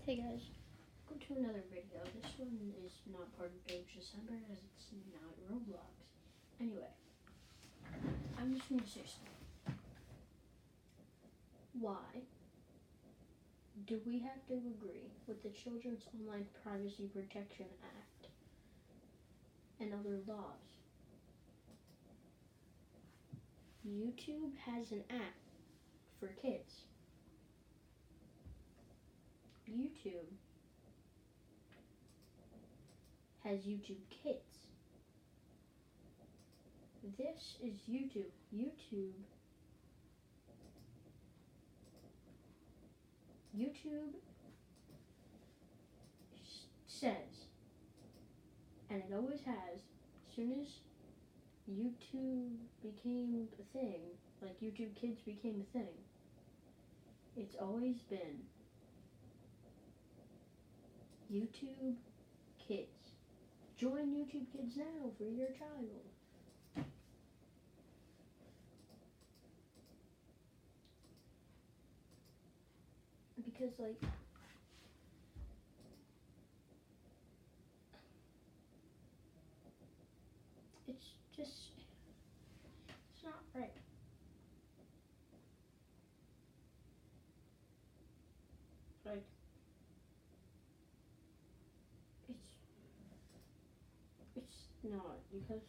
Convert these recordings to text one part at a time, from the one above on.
Hey guys, welcome to another video. This one is not part of Doge December as it's not Roblox. Anyway, I'm just going to say something. Why do we have to agree with the Children's Online Privacy Protection Act and other laws? YouTube has an app for kids. YouTube has YouTube Kids. This is YouTube. YouTube says, and it always has, as soon as YouTube became a thing, like YouTube Kids became a thing, it's always been YouTube Kids. Join YouTube Kids now for your child. Because, like, it's just, it's not right. Like, it's not, because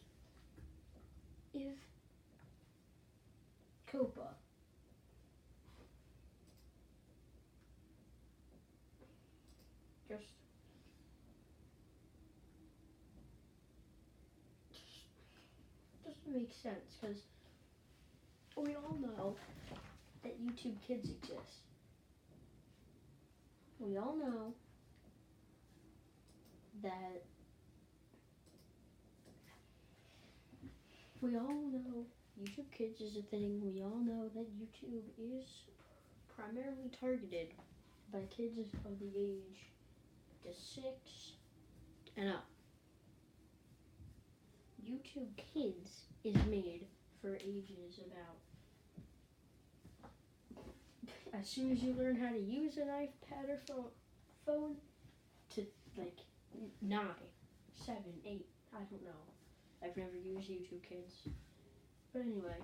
if coppa just doesn't make sense, because we all know that YouTube Kids exists. We all know that YouTube Kids is a thing. We all know that YouTube is primarily targeted by kids of the age to 6 and up. YouTube Kids is made for ages about, as soon as you learn how to use an iPad or phone to like 9, 7, 8, I don't know. I've never used YouTube Kids. But anyway,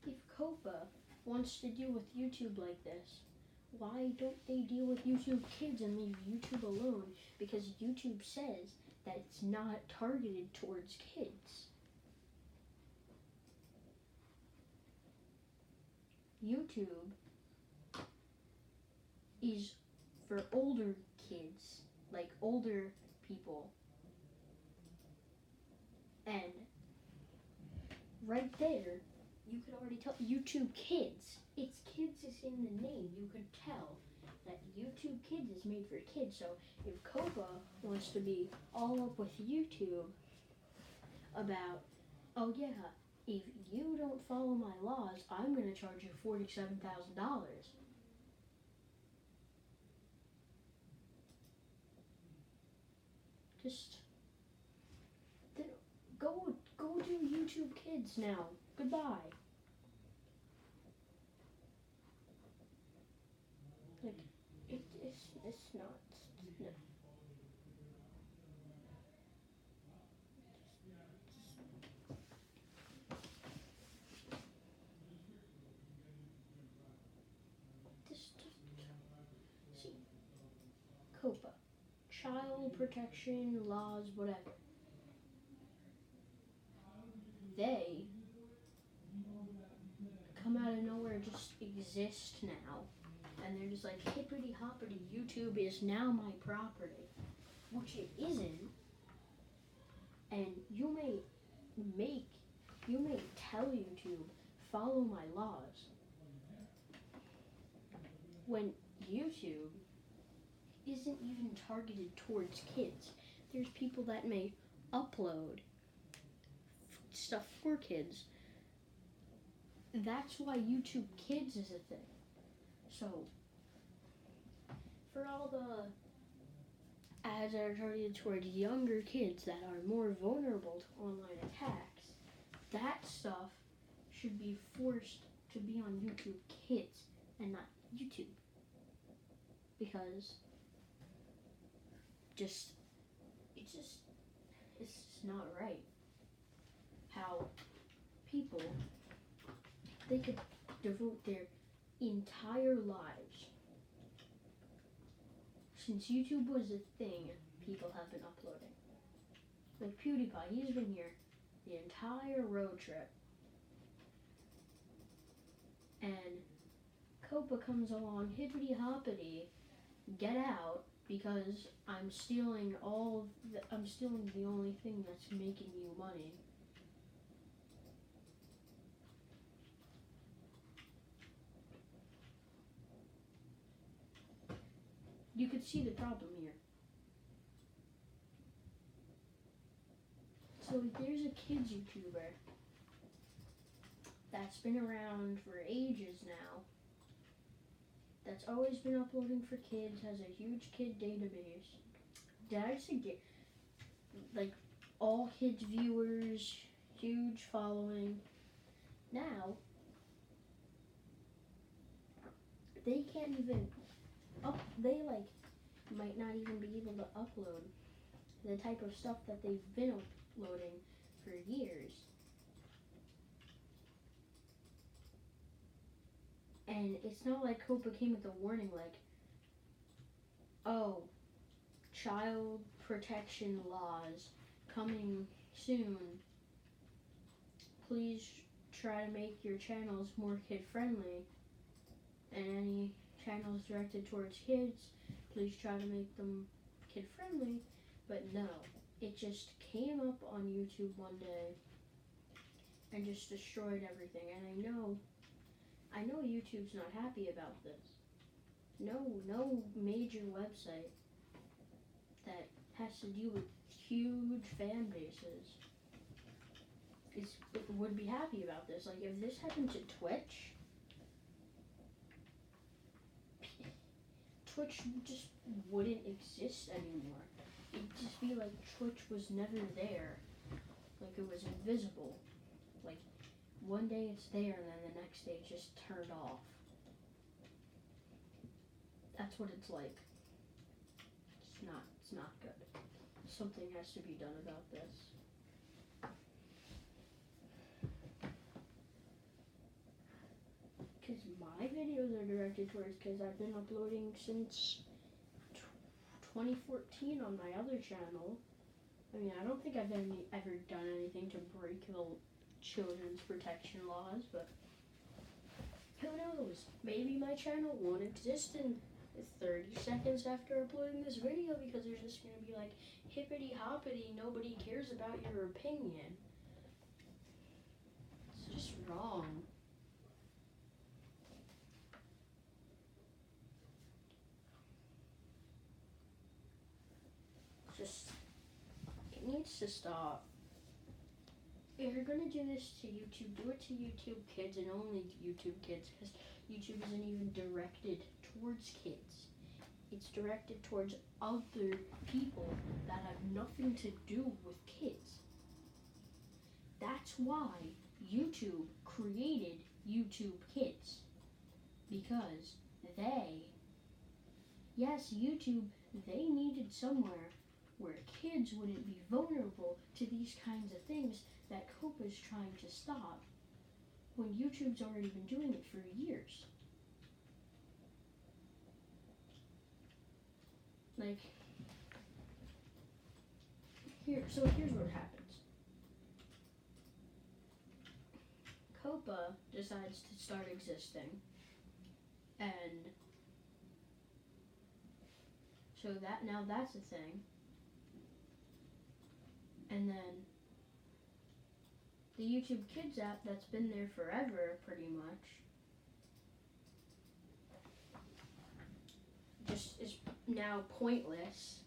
if coppa wants to deal with YouTube like this, why don't they deal with YouTube Kids and leave YouTube alone? Because YouTube says that it's not targeted towards kids. YouTube is for older kids, like older people. And right there, you could already tell YouTube Kids. It's Kids is in the name. You could tell that YouTube Kids is made for kids. So if coppa wants to be all up with YouTube about, oh yeah, if you don't follow my laws, I'm going to charge you $47,000. Just go do YouTube Kids now. Goodbye. Like, it's not. No. See, coppa, child protection laws, whatever. They come out of nowhere and just exist now. And they're just like, hippity hoppity, YouTube is now my property. Which it isn't. And you may tell YouTube, follow my laws. When YouTube isn't even targeted towards kids. There's people that may upload stuff for kids. That's why YouTube Kids is a thing. So, for all the ads that are targeted towards younger kids that are more vulnerable to online attacks, that stuff should be forced to be on YouTube Kids and not YouTube. because it's just not right how people, they could devote their entire lives. Since YouTube was a thing, people have been uploading. Like PewDiePie, he's been here the entire road trip. And Coppa comes along, hippity hoppity, get out, because I'm stealing the only thing that's making you money. You could see the problem here. So there's a kids YouTuber that's been around for ages now, that's always been uploading for kids, has a huge kid database. Did I say like all kids viewers, huge following. Now they can't even they might not even be able to upload the type of stuff that they've been uploading for years. And it's not like Coppa came with a warning like, oh, child protection laws coming soon. Please try to make your channels more kid friendly. And any channels directed towards kids, please try to make them kid friendly. But no, it just came up on YouTube one day and just destroyed everything. And I know YouTube's not happy about this. No major website that has to do with huge fan bases would be happy about this. Like if this happened to Twitch just wouldn't exist anymore. It'd just be like Twitch was never there. Like it was invisible. Like one day it's there and then the next day it's just turned off. That's what it's like. It's not good. Something has to be done about this. Because my videos are directed towards kids. I've been uploading since 2014 on my other channel. I mean, I don't think I've ever done anything to break the children's protection laws, but who knows? Maybe my channel won't exist in 30 seconds after uploading this video because there's just going to be like, hippity hoppity, nobody cares about your opinion. It's just wrong. It needs to stop. If you're going to do this to YouTube, do it to YouTube Kids and only YouTube Kids, because YouTube isn't even directed towards kids. It's directed towards other people that have nothing to do with kids. That's why YouTube created YouTube Kids. Because YouTube, they needed somewhere where kids wouldn't be vulnerable to these kinds of things that Coppa's trying to stop when YouTube's already been doing it for years. Here's what happens. Coppa decides to start existing, and so that's a thing. And then the YouTube Kids app that's been there forever, pretty much, just is now pointless.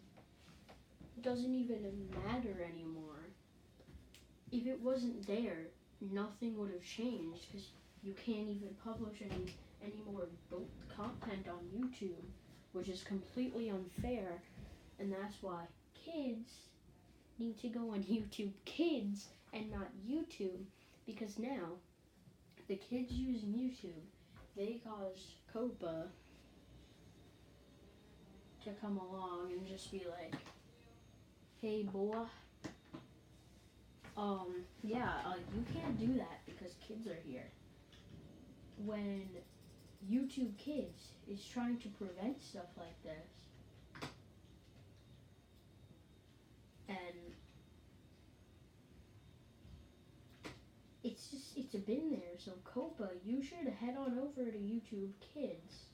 It doesn't even matter anymore. If it wasn't there, nothing would have changed because you can't even publish any more adult content on YouTube, which is completely unfair, and that's why kids need to go on YouTube Kids and not YouTube, because now the kids using YouTube, they cause Coppa to come along and just be like, hey boy, you can't do that because kids are here. When YouTube Kids is trying to prevent stuff like this, and it's been there. So Coppa, you should head on over to YouTube Kids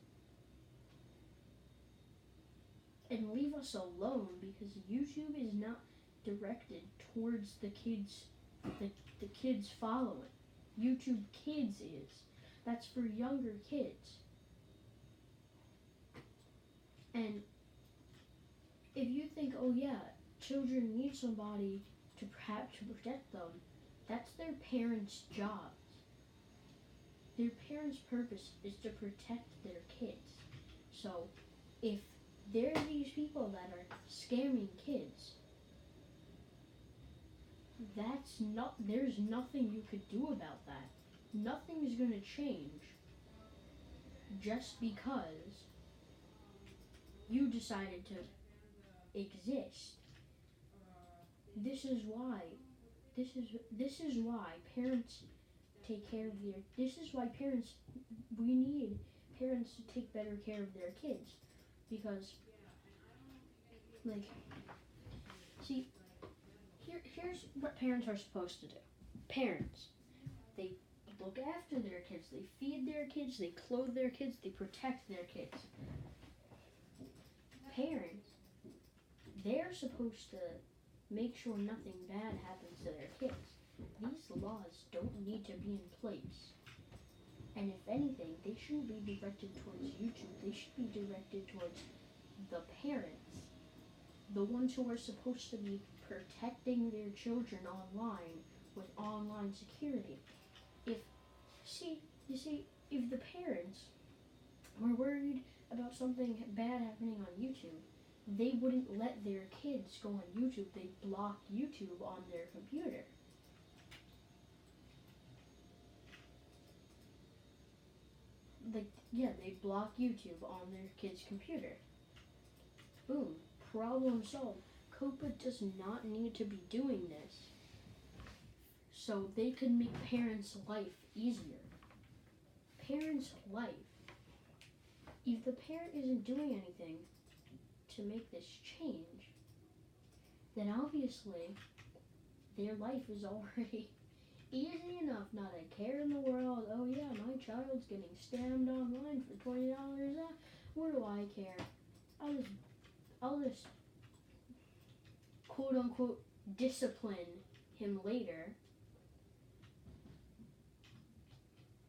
and leave us alone, because YouTube is not directed towards the kids, the kids following. YouTube Kids is. That's for younger kids. And if you think, oh yeah, children need somebody to protect them, that's their parents' job. Their parents' purpose is to protect their kids. So if there are these people that are scamming kids, there's nothing you could do about that. Nothing is going to change just because you decided to exist. This is why parents take care of we need parents to take better care of their kids, because here's what parents are supposed to do. Parents, they look after their kids, they feed their kids, they clothe their kids, they protect their kids. Parents, they're supposed to make sure nothing bad happens to their kids. These laws don't need to be in place. And if anything, they shouldn't be directed towards YouTube. They should be directed towards the parents, the ones who are supposed to be protecting their children online with online security. If the parents were worried about something bad happening on YouTube, they wouldn't let their kids go on YouTube. They'd block YouTube on their computer. They block YouTube on their kid's computer. Boom. Problem solved. Coppa does not need to be doing this, so they could make parents' life easier. Parents' life. If the parent isn't doing anything to make this change, then obviously their life is already easy enough, not a care in the world. Oh yeah, my child's getting scammed online for $20. What do I care? I'll just quote unquote discipline him later.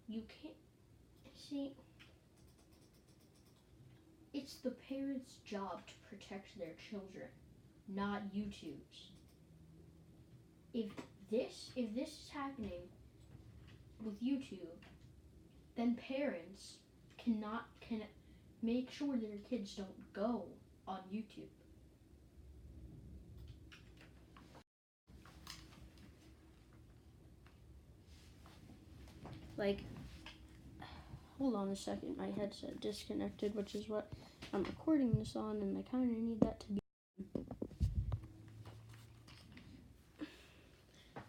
You can't see. It's the parents' job to protect their children, not YouTube's. If this is happening with YouTube, then parents can make sure their kids don't go on YouTube. Hold on a second, my headset disconnected, which is what I'm recording this on, and I kind of need that to be.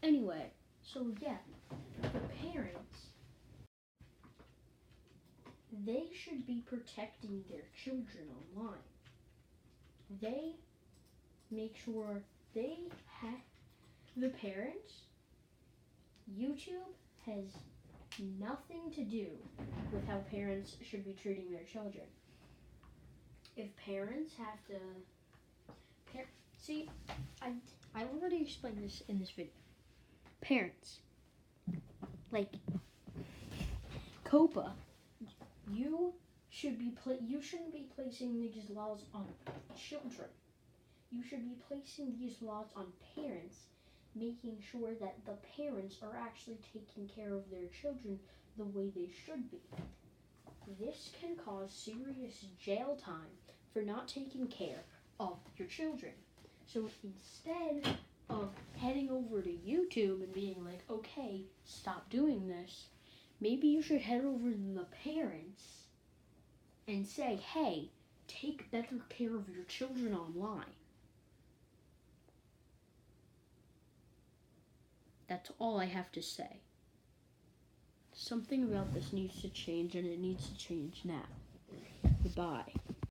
Anyway, so yeah, the parents, they should be protecting their children online. They make sure the parents, YouTube has nothing to do with how parents should be treating their children. If parents have to, I already explained this in this video. Parents, like Coppa, you shouldn't be placing these laws on children. You should be placing these laws on parents, making sure that the parents are actually taking care of their children the way they should be. This can cause serious jail time for not taking care of your children. So instead of heading over to YouTube and being like, okay, stop doing this, maybe you should head over to the parents and say, hey, take better care of your children online. That's all I have to say. Something about this needs to change, and it needs to change now. Goodbye.